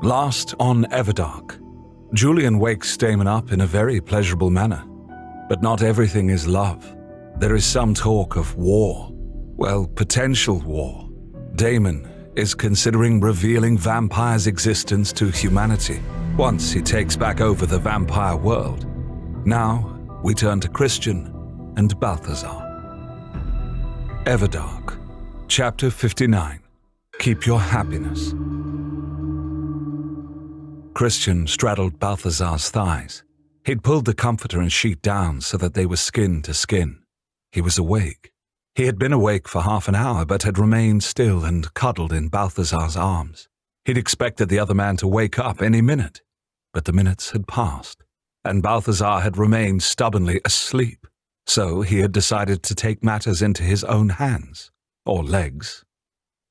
Last on Everdark, Julian wakes Damon up in a very pleasurable manner. But not everything is love. There is some talk of war. Well, potential war. Damon is considering revealing vampires' existence to humanity once he takes back over the vampire world. Now, we turn to Christian and Balthazar. Everdark, Chapter 59. Keep Your Happiness. Christian straddled Balthazar's thighs. He'd pulled the comforter and sheet down so that they were skin to skin. He was awake. He had been awake for half an hour, but had remained still and cuddled in Balthazar's arms. He'd expected the other man to wake up any minute, but the minutes had passed, and Balthazar had remained stubbornly asleep. So he had decided to take matters into his own hands, or legs.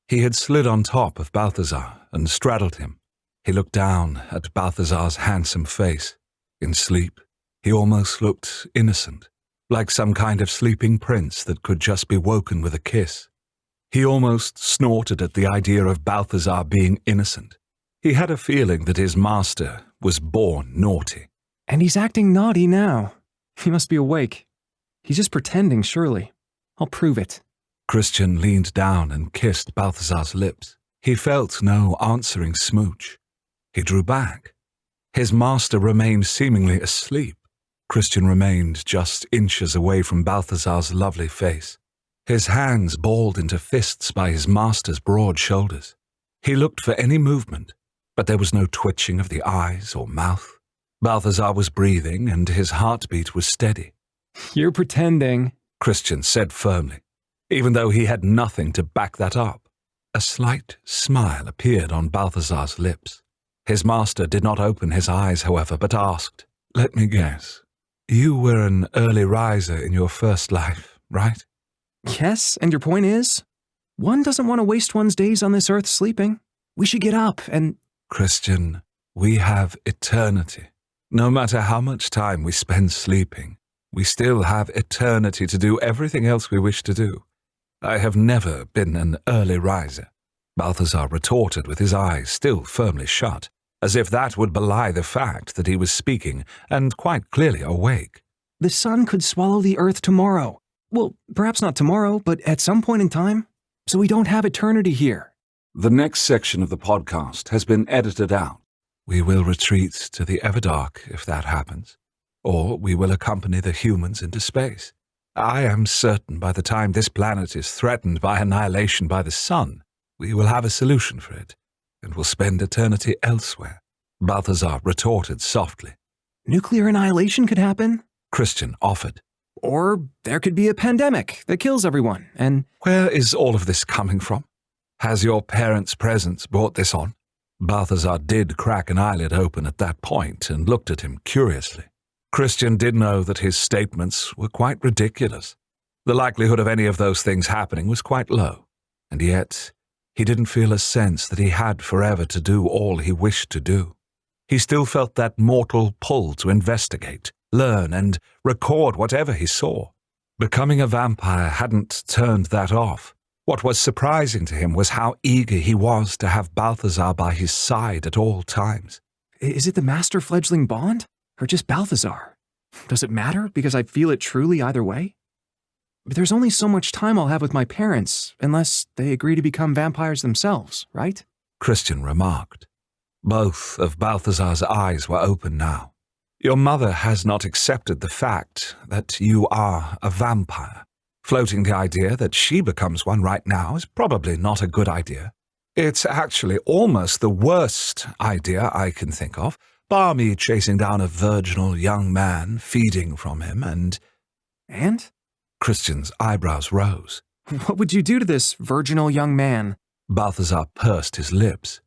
He had slid on top of Balthazar and straddled him. He looked down at Balthazar's handsome face. In sleep, he almost looked innocent, like some kind of sleeping prince that could just be woken with a kiss. He almost snorted at the idea of Balthazar being innocent. He had a feeling that his master was born naughty. And he's acting naughty now. He must be awake. He's just pretending, surely. I'll prove it. Christian leaned down and kissed Balthazar's lips. He felt no answering smooch. He drew back. His master remained seemingly asleep. Christian remained just inches away from Balthazar's lovely face. His hands balled into fists by his master's broad shoulders. He looked for any movement, but there was no twitching of the eyes or mouth. Balthazar was breathing, and his heartbeat was steady. You're pretending, Christian said firmly, even though he had nothing to back that up. A slight smile appeared on Balthazar's lips. His master did not open his eyes, however, but asked, "Let me guess. You were an early riser in your first life, right?" Yes, and your point is? One doesn't want to waste one's days on this earth sleeping. We should get up and... Christian, we have eternity. No matter how much time we spend sleeping, we still have eternity to do everything else we wish to do. I have never been an early riser, Balthazar retorted with his eyes still firmly shut, as if that would belie the fact that he was speaking and quite clearly awake. The sun could swallow the earth tomorrow. Well, perhaps not tomorrow, but at some point in time. So we don't have eternity here. The next section of the podcast has been edited out. We will retreat to the Everdark if that happens, or we will accompany the humans into space. I am certain by the time this planet is threatened by annihilation by the sun, we will have a solution for it, and will spend eternity elsewhere, Balthazar retorted softly. Nuclear annihilation could happen, Christian offered. Or there could be a pandemic that kills everyone, and... Where is all of this coming from? Has your parents' presence brought this on? Balthazar did crack an eyelid open at that point and looked at him curiously. Christian did know that his statements were quite ridiculous. The likelihood of any of those things happening was quite low, and yet he didn't feel a sense that he had forever to do all he wished to do. He still felt that mortal pull to investigate, learn, and record whatever he saw. Becoming a vampire hadn't turned that off. What was surprising to him was how eager he was to have Balthazar by his side at all times. Is it the master-fledgling bond? Or just Balthazar? Does it matter because I feel it truly either way? But there's only so much time I'll have with my parents, unless they agree to become vampires themselves, right? Christian remarked. Both of Balthazar's eyes were open now. Your mother has not accepted the fact that you are a vampire. Floating the idea that she becomes one right now is probably not a good idea. It's actually almost the worst idea I can think of, bar me chasing down a virginal young man, feeding from him, and... And? Christian's eyebrows rose. What would you do to this virginal young man? Balthazar pursed his lips.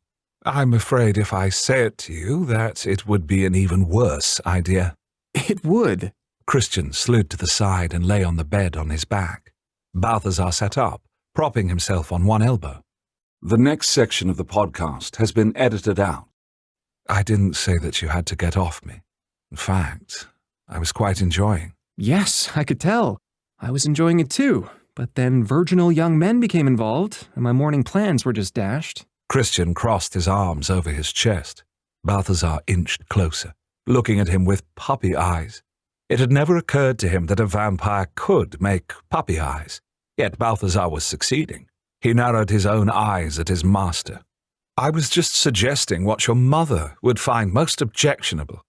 I'm afraid if I say it to you that it would be an even worse idea. It would. Christian slid to the side and lay on the bed on his back. Balthazar sat up, propping himself on one elbow. The next section of the podcast has been edited out. I didn't say that you had to get off me. In fact, I was quite enjoying. Yes, I could tell. I was enjoying it too, but then virginal young men became involved, and my morning plans were just dashed. Christian crossed his arms over his chest. Balthazar inched closer, looking at him with puppy eyes. It had never occurred to him that a vampire could make puppy eyes, yet Balthazar was succeeding. He narrowed his own eyes at his master. "I was just suggesting what your mother would find most objectionable.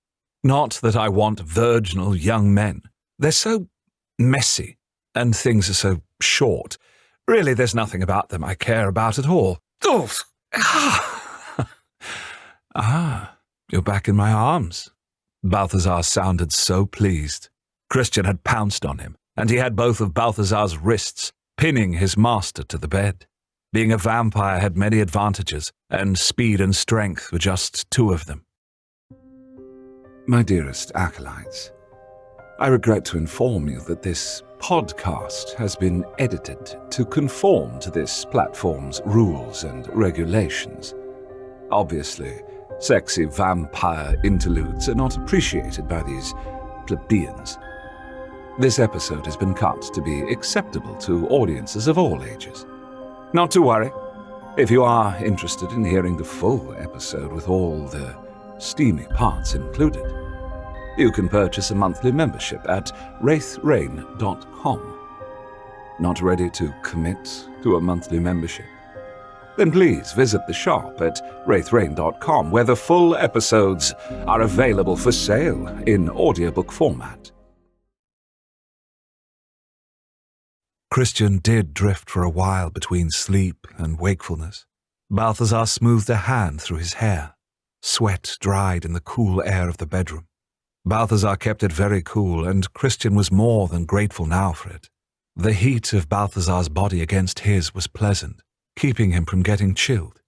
Not that I want virginal young men. They're so messy, and things are so short. Really, there's nothing about them I care about at all." "Oh, you're back in my arms." Balthazar sounded so pleased. Christian had pounced on him, and he had both of Balthazar's wrists, pinning his master to the bed. Being a vampire had many advantages, and speed and strength were just two of them. My dearest acolytes, I regret to inform you that this podcast has been edited to conform to this platform's rules and regulations. Obviously, sexy vampire interludes are not appreciated by these plebeians. This episode has been cut to be acceptable to audiences of all ages. Not to worry, if you are interested in hearing the full episode with all the steamy parts included, you can purchase a monthly membership at wraithrain.com. Not ready to commit to a monthly membership? Then please visit the shop at wraithrain.com, where the full episodes are available for sale in audiobook format. Christian did drift for a while between sleep and wakefulness. Balthazar smoothed a hand through his hair. Sweat dried in the cool air of the bedroom. Balthazar kept it very cool, and Christian was more than grateful now for it. The heat of Balthazar's body against his was pleasant, keeping him from getting chilled.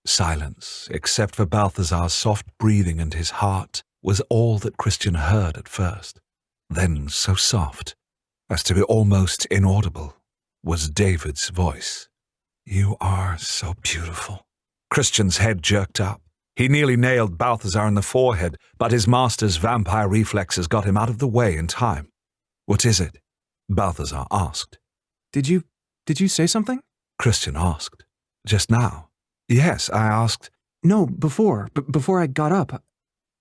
Silence, except for Balthazar's soft breathing and his heart, was all that Christian heard at first. Then, so soft as to be almost inaudible, was David's voice. "You are so beautiful." Christian's head jerked up. He nearly nailed Balthazar in the forehead, but his master's vampire reflexes got him out of the way in time. "What is it?" Balthazar asked. Did you say something? Christian asked. "Just now?" "Yes, I asked." No, before I got up.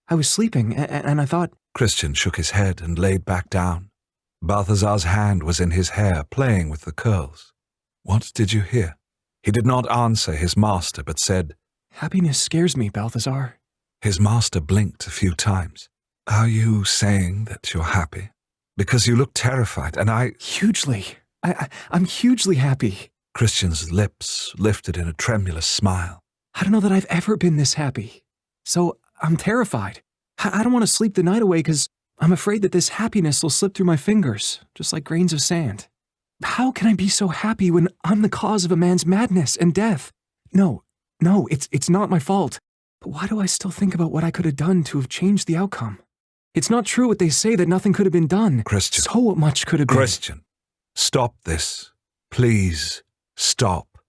I was sleeping, and I thought... Christian shook his head and laid back down. Balthazar's hand was in his hair, playing with the curls. "What did you hear?" He did not answer his master, but said, Happiness scares me, Balthazar. His master blinked a few times. "Are you saying that you're happy? Because you look terrified, and I..." Hugely. I'm hugely happy. Christian's lips lifted in a tremulous smile. I don't know that I've ever been this happy. So I'm terrified. I don't want to sleep the night away because I'm afraid that this happiness will slip through my fingers, just like grains of sand. How can I be so happy when I'm the cause of a man's madness and death? No, it's not my fault. But why do I still think about what I could have done to have changed the outcome? It's not true what they say that nothing could have been done. Christian. So much could have been. Christian, stop this. Please, stop.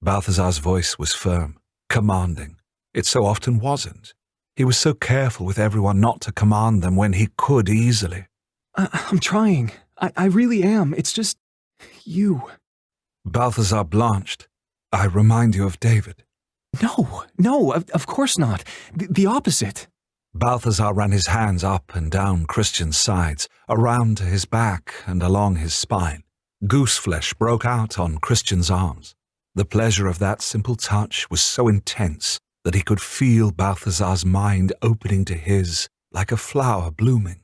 Balthazar's voice was firm, commanding. It so often wasn't. He was so careful with everyone not to command them when he could easily. I'm trying. I really am. It's just... you. Balthazar blanched. I remind you of David. No, of course not. The opposite. Balthazar ran his hands up and down Christian's sides, around to his back and along his spine. Gooseflesh broke out on Christian's arms. The pleasure of that simple touch was so intense that he could feel Balthazar's mind opening to his like a flower blooming.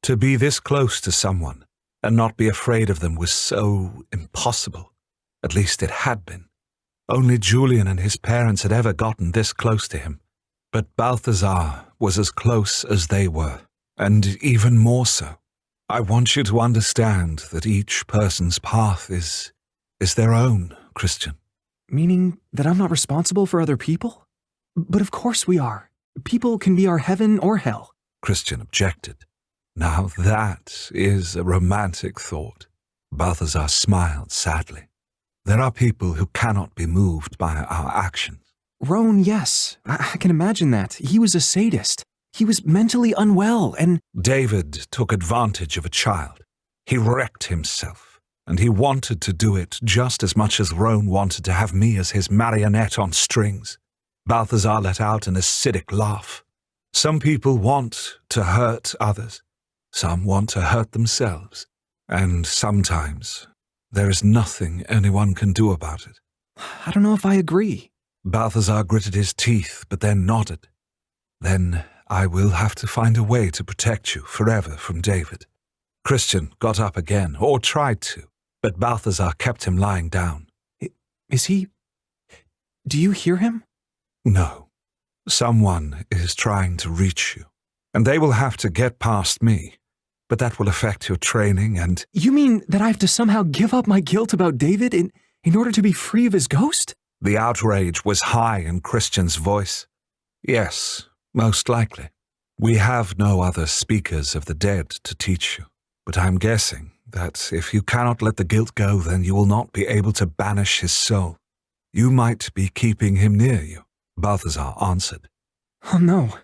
To be this close to someone and not be afraid of them was so impossible. At least it had been. Only Julian and his parents had ever gotten this close to him. But Balthazar was as close as they were, and even more so. I want you to understand that each person's path is their own, Christian. Meaning that I'm not responsible for other people? But of course we are. People can be our heaven or hell. Christian objected. Now that is a romantic thought. Balthazar smiled sadly. There are people who cannot be moved by our actions. Roan, yes. I can imagine that. He was a sadist. He was mentally unwell, and... David took advantage of a child. He wrecked himself. and he wanted to do it just as much as Roan wanted to have me as his marionette on strings. Balthazar let out an acidic laugh. Some people want to hurt others. Some want to hurt themselves. And sometimes there is nothing anyone can do about it. I don't know if I agree. Balthazar gritted his teeth, but then nodded. Then I will have to find a way to protect you forever from David. Christian got up again, or tried to, but Balthazar kept him lying down. Is he... Do you hear him? No. Someone is trying to reach you, and they will have to get past me. But that will affect your training and... You mean that I have to somehow give up my guilt about David in order to be free of his ghost? The outrage was high in Christian's voice. Yes, most likely. We have no other speakers of the dead to teach you, but I'm guessing that if you cannot let the guilt go, then you will not be able to banish his soul. You might be keeping him near you, Balthazar answered. Oh, no.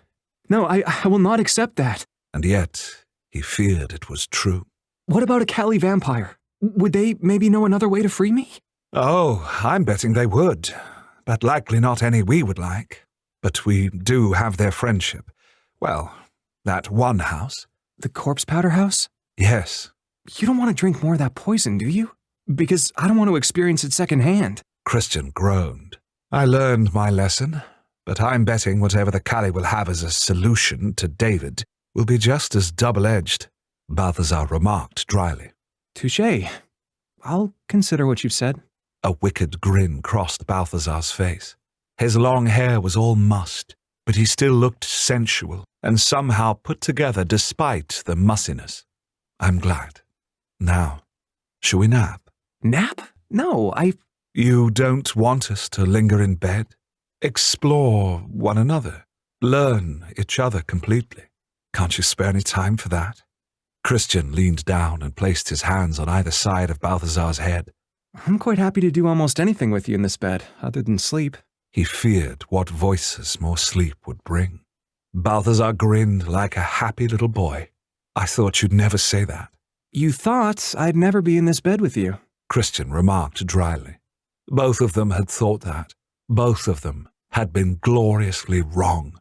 No, I will not accept that. And yet, he feared it was true. What about a Cali vampire? Would they maybe know another way to free me? Oh, I'm betting they would, but likely not any we would like. But we do have their friendship. Well, that one house. The corpse powder house? Yes. You don't want to drink more of that poison, do you? Because I don't want to experience it secondhand. Christian groaned. I learned my lesson, but I'm betting whatever the Cali will have as a solution to David will be just as double-edged, Balthazar remarked dryly. Touché. I'll consider what you've said. A wicked grin crossed Balthazar's face. His long hair was all mussed, but he still looked sensual and somehow put together despite the mussiness. I'm glad. Now, shall we nap? Nap? No, You don't want us to linger in bed? Explore one another. Learn each other completely. Can't you spare any time for that? Christian leaned down and placed his hands on either side of Balthazar's head. I'm quite happy to do almost anything with you in this bed, other than sleep. He feared what voices more sleep would bring. Balthazar grinned like a happy little boy. I thought you'd never say that. You thought I'd never be in this bed with you, Christian remarked dryly. Both of them had thought that. Both of them had been gloriously wrong.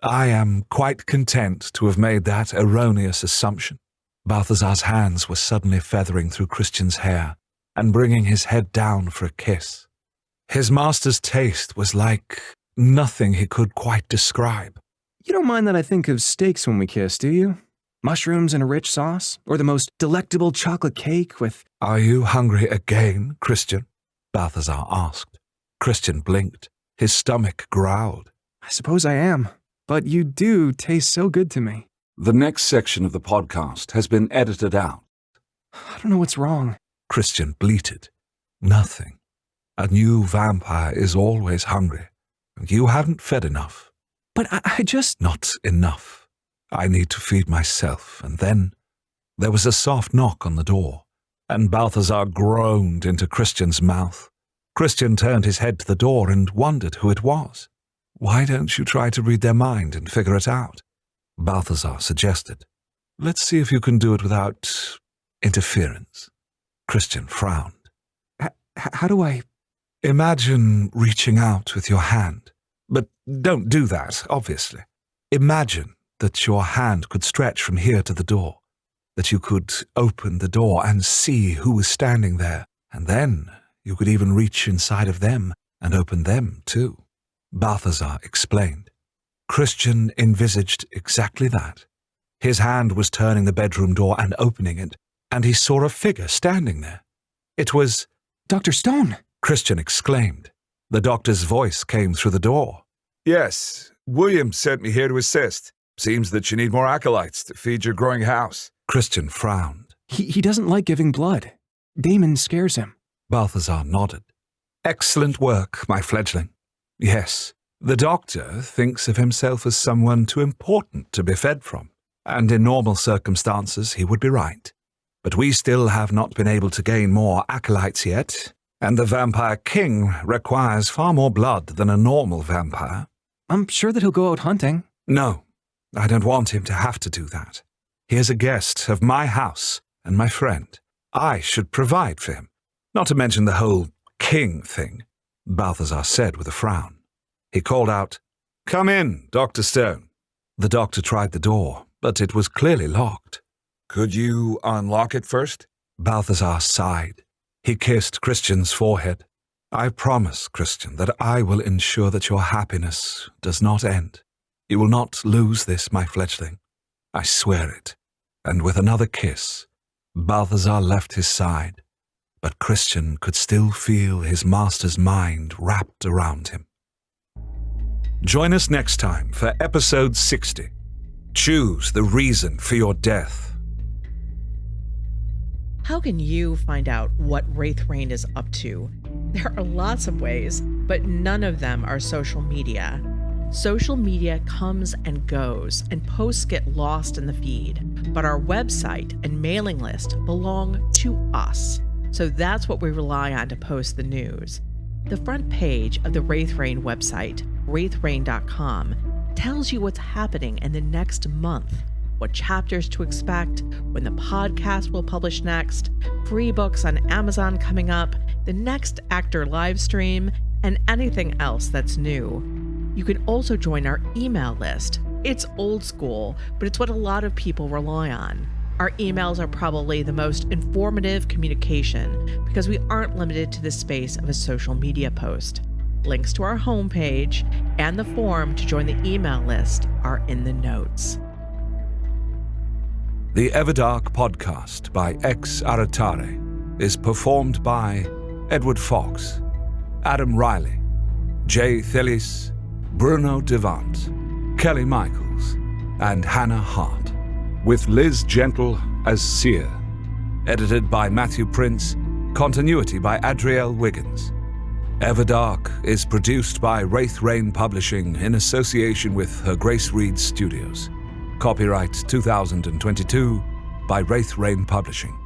I am quite content to have made that erroneous assumption. Balthazar's hands were suddenly feathering through Christian's hair and bringing his head down for a kiss. His master's taste was like nothing he could quite describe. You don't mind that I think of steaks when we kiss, do you? Mushrooms in a rich sauce? Or the most delectable chocolate cake with... Are you hungry again, Christian? Balthazar asked. Christian blinked. His stomach growled. I suppose I am, but you do taste so good to me. The next section of the podcast has been edited out. I don't know what's wrong. Christian bleated. Nothing. A new vampire is always hungry, and you haven't fed enough. But I just... Not enough. I need to feed myself, and then there was a soft knock on the door, and Balthazar groaned into Christian's mouth. Christian turned his head to the door and wondered who it was. Why don't you try to read their mind and figure it out? Balthazar suggested. Let's see if you can do it without interference. Christian frowned. How do I... Imagine reaching out with your hand. But don't do that, obviously. Imagine that your hand could stretch from here to the door, that you could open the door and see who was standing there, and then you could even reach inside of them and open them too. Balthazar explained. Christian envisaged exactly that. His hand was turning the bedroom door and opening it, and he saw a figure standing there. It was... Dr. Stone! Christian exclaimed. The doctor's voice came through the door. Yes, William sent me here to assist. Seems that you need more acolytes to feed your growing house. Christian frowned. He doesn't like giving blood. Damon scares him. Balthazar nodded. Excellent work, my fledgling. Yes, the doctor thinks of himself as someone too important to be fed from, and in normal circumstances he would be right. But we still have not been able to gain more acolytes yet, and the Vampire King requires far more blood than a normal vampire. I'm sure that he'll go out hunting. No, I don't want him to have to do that. He is a guest of my house and my friend, I should provide for him. Not to mention the whole king thing, Balthazar said with a frown. He called out, "Come in, Dr. Stone." The doctor tried the door, but it was clearly locked. "Could you unlock it first?" Balthazar sighed. He kissed Christian's forehead. "I promise, Christian, that I will ensure that your happiness does not end. You will not lose this, my fledgling. I swear it." And with another kiss, Balthazar left his side, but Christian could still feel his master's mind wrapped around him. Join us next time for episode 60. Choose the reason for your death. How can you find out what Wraith Rain is up to? There are lots of ways, but none of them are social media. Social media comes and goes, and posts get lost in the feed, but our website and mailing list belong to us. So that's what we rely on to post the news. The front page of the Wraith Rain website, wraithrain.com, tells you what's happening in the next month, what chapters to expect, when the podcast will publish next, free books on Amazon coming up, the next actor live stream, and anything else that's new. You can also join our email list. It's old school, but it's what a lot of people rely on. Our emails are probably the most informative communication because we aren't limited to the space of a social media post. Links to our homepage and the form to join the email list are in the notes. The Everdark podcast by Ex Aratare is performed by Edward Fox, Adam Riley, Jay Thillis, Bruno Devant, Kelly Michaels, and Hannah Hart, with Liz Gentle as Seer. Edited by Matthew Prince, continuity by Adrielle Wiggins. Everdark is produced by Wraith Rain Publishing in association with Her Grace Reed Studios. Copyright 2022 by Wraith Rain Publishing.